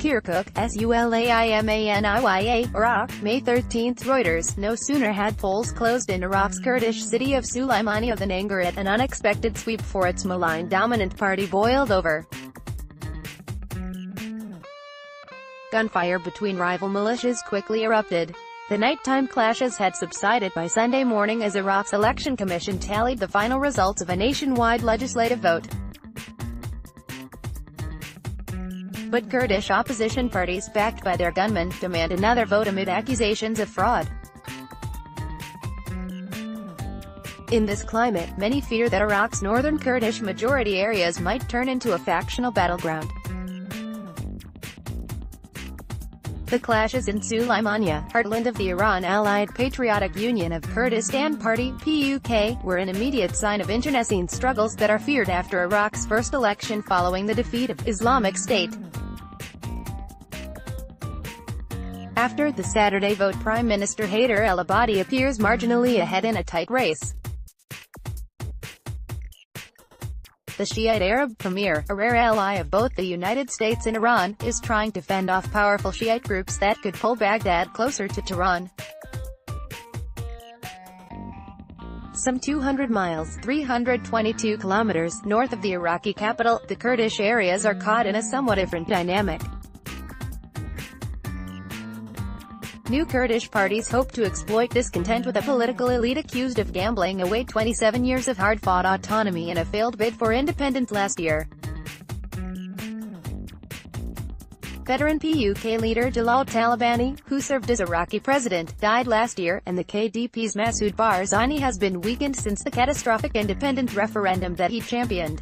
KIRKUK, Sulaimaniya, Iraq, May 13. Reuters. No sooner had polls closed in Iraq's Kurdish city of Sulaimaniya than anger at an unexpected sweep for its maligned dominant party boiled over. Gunfire between rival militias quickly erupted. The nighttime clashes had subsided by Sunday morning as Iraq's election commission tallied the final results of a nationwide legislative vote. But Kurdish opposition parties, backed by their gunmen, demand another vote amid accusations of fraud. In this climate, many fear that Iraq's northern Kurdish majority areas might turn into a factional battleground. The clashes in Sulaimaniya, heartland of the Iran-allied Patriotic Union of Kurdistan Party (PUK), were an immediate sign of internecine struggles that are feared after Iraq's first election following the defeat of Islamic State. After the Saturday vote, Prime Minister Haider al-Abadi appears marginally ahead in a tight race. The Shiite Arab premier, a rare ally of both the United States and Iran, is trying to fend off powerful Shiite groups that could pull Baghdad closer to Tehran. Some 200 miles (322 kilometers) north of the Iraqi capital, the Kurdish areas are caught in a somewhat different dynamic. New Kurdish parties hope to exploit discontent with a political elite accused of gambling away 27 years of hard-fought autonomy in a failed bid for independence last year. Veteran PUK leader Jalal Talabani, who served as Iraqi president, died last year, and the KDP's Masoud Barzani has been weakened since the catastrophic independence referendum that he championed.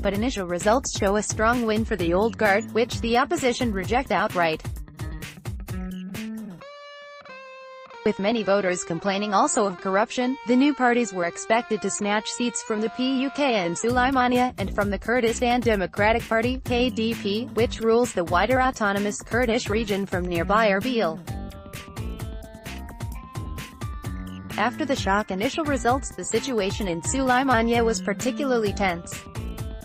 But initial results show a strong win for the old guard, which the opposition reject outright. With many voters complaining also of corruption, the new parties were expected to snatch seats from the PUK and Sulaimaniya, and from the Kurdistan Democratic Party (KDP), which rules the wider autonomous Kurdish region from nearby Erbil. After the shock initial results, the situation in Sulaimaniya was particularly tense.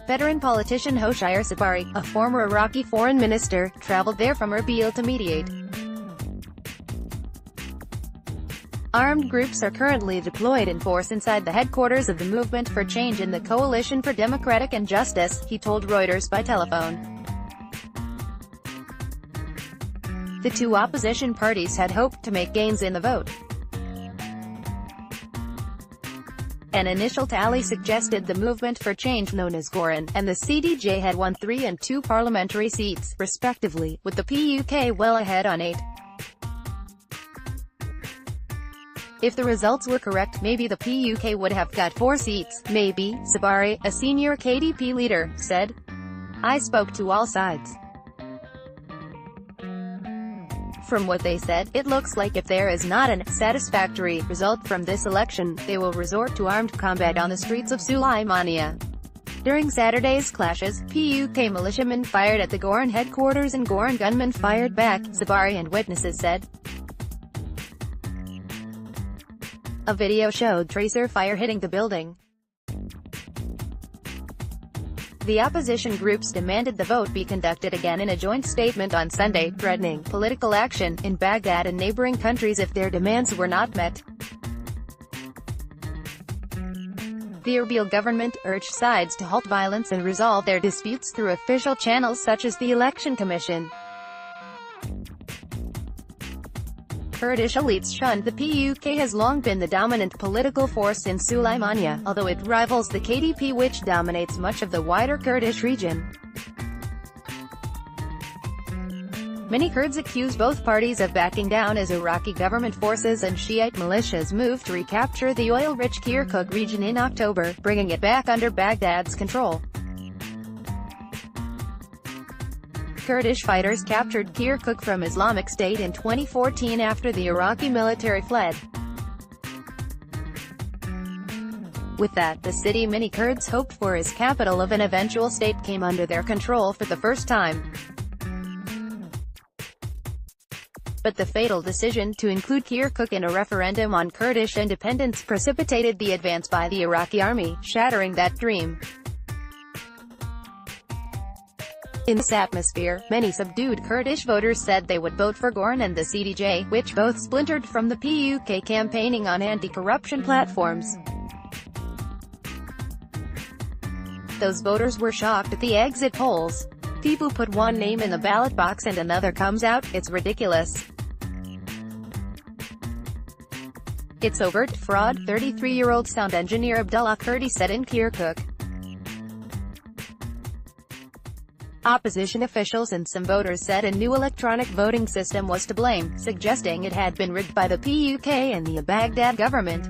Veteran politician Hoshyar Sabari, a former Iraqi foreign minister, traveled there from Erbil to mediate. Armed groups are currently deployed in force inside the headquarters of the Movement for Change in the Coalition for Democratic and Justice, he told Reuters by telephone. The two opposition parties had hoped to make gains in the vote. An initial tally suggested the Movement for Change, known as Goran, and the CDJ had won 3 and 2 parliamentary seats, respectively, with the PUK well ahead on 8. If the results were correct, maybe the PUK would have got 4 seats, maybe, Sabari, a senior KDP leader, said. I spoke to all sides. From what they said, it looks like if there is not a satisfactory result from this election, they will resort to armed combat on the streets of Sulaimaniya. During Saturday's clashes, PUK militiamen fired at the Goran headquarters and Goran gunmen fired back, Sabari and witnesses said. A video showed tracer fire hitting the building. The opposition groups demanded the vote be conducted again in a joint statement on Sunday, threatening political action in Baghdad and neighboring countries if their demands were not met. The Erbil government urged sides to halt violence and resolve their disputes through official channels such as the Election Commission. Kurdish elites shunned the PUK has long been the dominant political force in Sulaimaniya, although it rivals the KDP, which dominates much of the wider Kurdish region. Many Kurds accuse both parties of backing down as Iraqi government forces and Shiite militias move to recapture the oil-rich KIRKUK region in October, bringing it back under Baghdad's control. Kurdish fighters captured KIRKUK from Islamic State in 2014 after the Iraqi military fled. With that, the city many Kurds hoped for as capital of an eventual state came under their control for the first time. But the fatal decision to include KIRKUK in a referendum on Kurdish independence precipitated the advance by the Iraqi army, shattering that dream. In this atmosphere, many subdued Kurdish voters said they would vote for Gorn and the CDJ, which both splintered from the PUK campaigning on anti-corruption platforms. Those voters were shocked at the exit polls. People put one name in the ballot box and another comes out. It's ridiculous. It's overt fraud, 33-year-old sound engineer Abdullah Kurdi said in KIRKUK. Opposition officials and some voters said a new electronic voting system was to blame, suggesting it had been rigged by the PUK and the Baghdad government.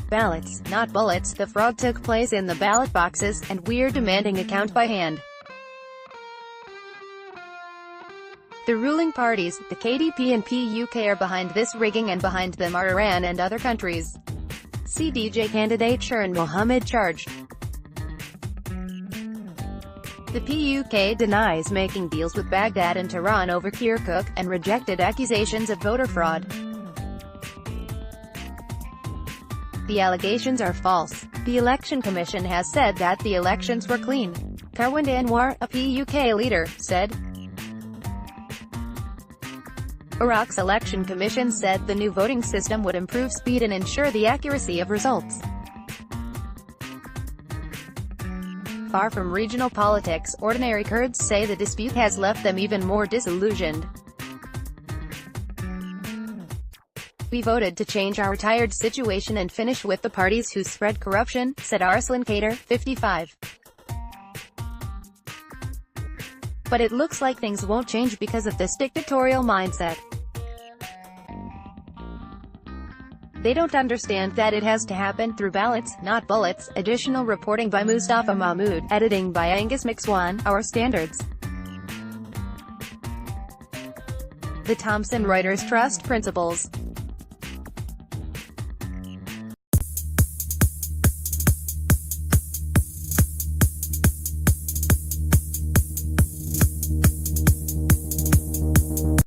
Ballots, not bullets. The fraud took place in the ballot boxes, and we're demanding a count by hand. The ruling parties, the KDP and PUK, are behind this rigging, and behind them are Iran and other countries. CDJ candidate Shirin Mohammed charged. The PUK denies making deals with Baghdad and Tehran over KIRKUK, and rejected accusations of voter fraud. The allegations are false. The Election Commission has said that the elections were clean. Karwand Anwar, a PUK leader, said. Iraq's Election Commission said the new voting system would improve speed and ensure the accuracy of results. Far from regional politics, ordinary Kurds say the dispute has left them even more disillusioned. We voted to change our tired situation and finish with the parties who spread corruption, said Arslan Kader, 55. But it looks like things won't change because of this dictatorial mindset. They don't understand that it has to happen through ballots, not bullets. Additional reporting by Mustafa Mahmoud, editing by Angus McSwan, Our Standards. The Thomson Reuters Trust Principles.